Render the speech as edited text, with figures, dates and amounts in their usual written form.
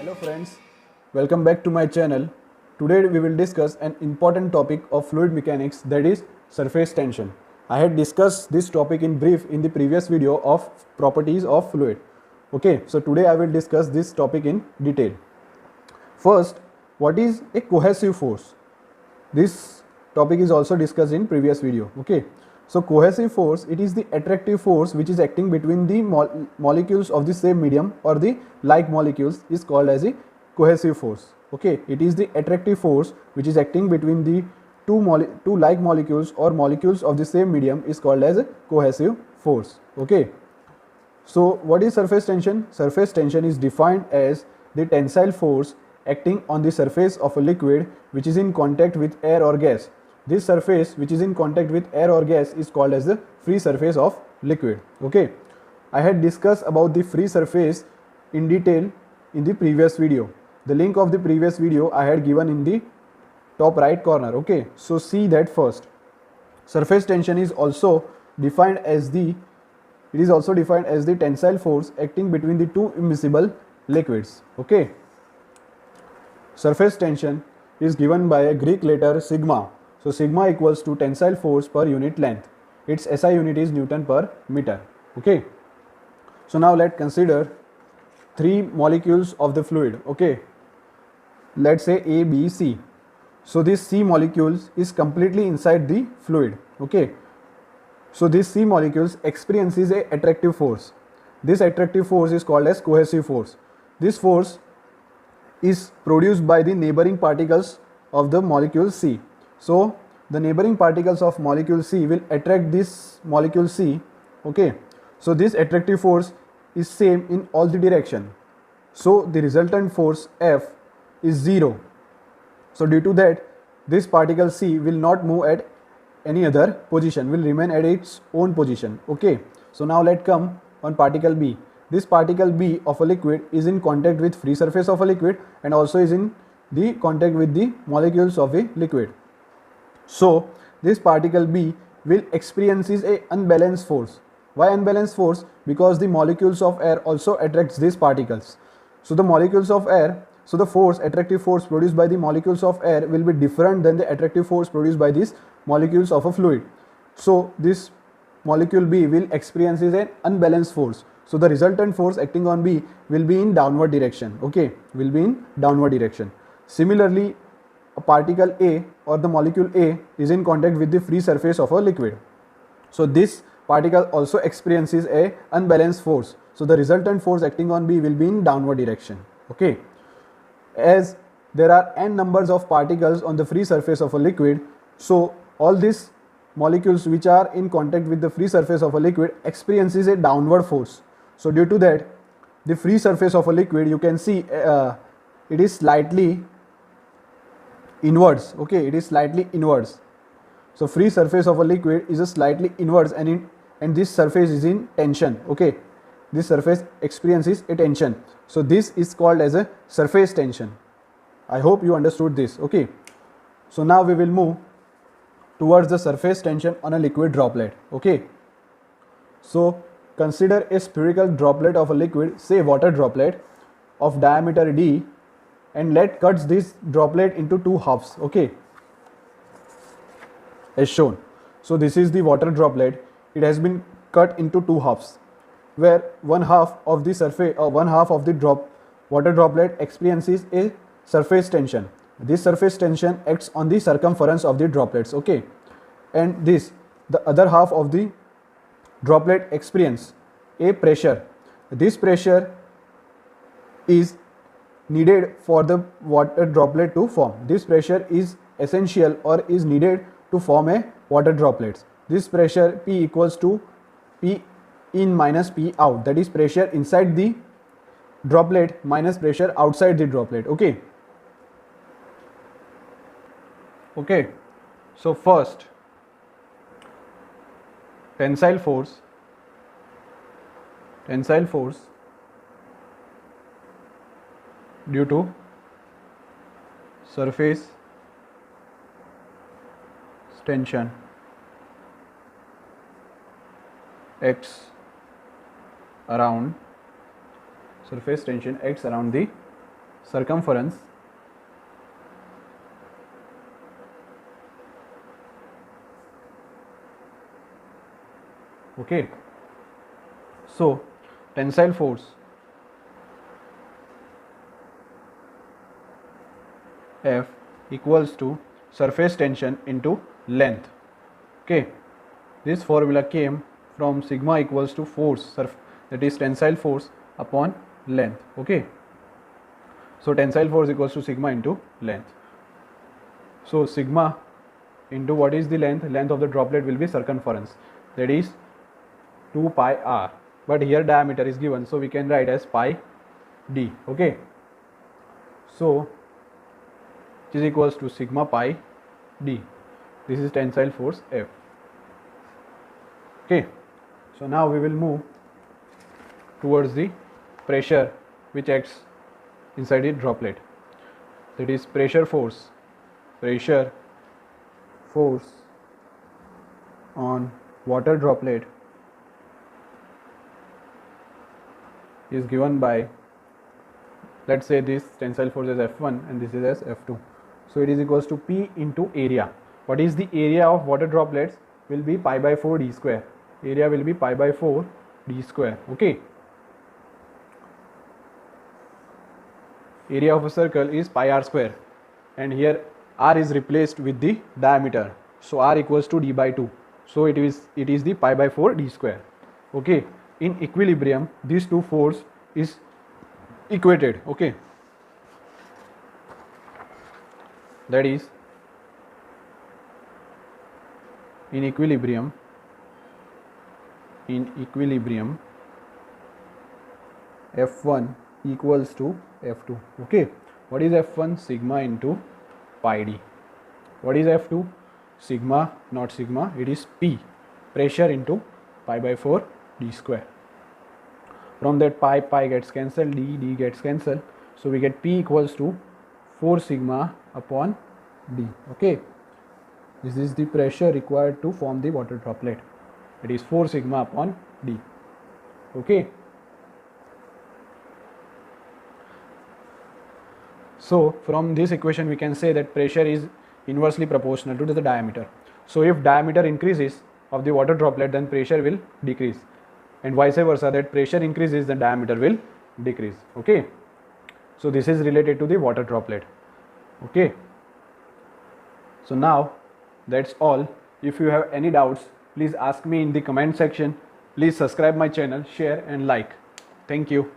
Hello friends, welcome back to my channel. Today we will discuss an important topic of fluid mechanics, that is surface tension. I had discussed this topic in brief in the previous video of properties of fluid. Okay, so today I will discuss this topic in detail. First, what is a cohesive force? This topic is also discussed in previous video. Okay, so cohesive force, it is the attractive force which is acting between the molecules of the same medium or the like molecules is called as a cohesive force. Okay, it is the attractive force which is acting between the two like molecules or molecules of the same medium is called as a cohesive force. Okay, so what is surface tension? Surface tension is defined as the tensile force acting on the surface of a liquid which is in contact with air or gas. This surface which is in contact with air or gas is called as the free surface of liquid. Okay, I had discussed about the free surface in detail in the previous video. The link of the previous video I had given in the top right corner. Okay, so see that first. Surface tension is also defined as the tensile force acting between the two immiscible liquids. Okay, surface tension is given by a Greek letter sigma. So sigma equals to tensile force per unit length. Its SI unit is Newton per meter. Okay, so now let's consider three molecules of the fluid. Okay, let's say A, B, C. So this C molecules is completely inside the fluid. Okay, so this C molecules experiences a attractive force. This attractive force is called as cohesive force. This force is produced by the neighboring particles of the molecule C. So the neighboring particles of molecule C will attract this molecule C. Okay, so this attractive force is same in all the direction. So the resultant force F is 0. So due to that, this particle C will not move at any other position, will remain at its own position. Okay, so now let's come on particle B. This particle B of a liquid is in contact with free surface of a liquid and also is in the contact with the molecules of a liquid. So this particle B will experiences a unbalanced force. Why unbalanced force? Because the molecules of air also attracts these particles. So the molecules of air, so the force, attractive force produced by the molecules of air will be different than the attractive force produced by these molecules of a fluid. So this molecule B will experiences an unbalanced force. So the resultant force acting on B will be in downward direction. Okay, will be in downward direction. Similarly, a particle A or the molecule A is in contact with the free surface of a liquid. So this particle also experiences a unbalanced force. So the resultant force acting on B will be in downward direction. Okay, as there are n numbers of particles on the free surface of a liquid, so all these molecules which are in contact with the free surface of a liquid experiences a downward force. So due to that, the free surface of a liquid, you can see it is slightly inwards. Okay, it is slightly inwards. So free surface of a liquid is a slightly inwards, and this surface is in tension. Okay, this surface experiences a tension. So this is called as a surface tension. I hope you understood this. Okay, so now we will move towards the surface tension on a liquid droplet. Okay, so consider a spherical droplet of a liquid, say water droplet of diameter d, and let cuts this droplet into two halves. Okay, as shown. So this is the water droplet. It has been cut into two halves, where one half of the surface or one half of the water droplet experiences a surface tension. This surface tension acts on the circumference of the droplets. Okay, and the other half of the droplet experience a pressure. This pressure is needed for the water droplet to form. This pressure is essential or is needed to form a water droplets. This pressure P equals to P in minus P out, that is pressure inside the droplet minus pressure outside the droplet. Okay, okay, so first, tensile force due to surface tension acts around the circumference okay. So tensile force F equals to surface tension into length. Okay, this formula came from sigma equals to force, that is tensile force upon length. Okay, so tensile force equals to sigma into length. So sigma into what is the length? Length of the droplet will be circumference, that is 2 pi r, but here diameter is given, so we can write as pi d. Okay, so which is equals to sigma pi d. This is tensile force F. Okay, so now we will move towards the pressure which acts inside the droplet, that is pressure force on water droplet is given by, let's say this tensile force is F1 and this is as F2. So it is equals to P into area. What is the area of water droplets? Will be pi by 4 d square. Area will be pi by 4 d square. Okay. Area of a circle is pi r square, and here r is replaced with the diameter. So r equals to d by 2. So it is the pi by 4 d square. Okay. In equilibrium, these two force is equated. Okay. That is, in equilibrium F1 equals to F2. Okay, what is F1? Sigma into pi d. What is F2? Sigma, not sigma, it is P, pressure into pi by 4 d square. From that pi gets cancelled, d gets cancelled, so we get P equals to 4 sigma upon d. Okay, this is the pressure required to form the water droplet. It is 4 sigma upon d. Okay, so from this equation we can say that pressure is inversely proportional to the diameter. So if diameter increases of the water droplet, then pressure will decrease, and vice versa, that pressure increases, then diameter will decrease. Okay, so this is related to the water droplet. Okay, so now that's all. If you have any doubts, please ask me in the comment section. Please subscribe my channel, share and like. Thank you.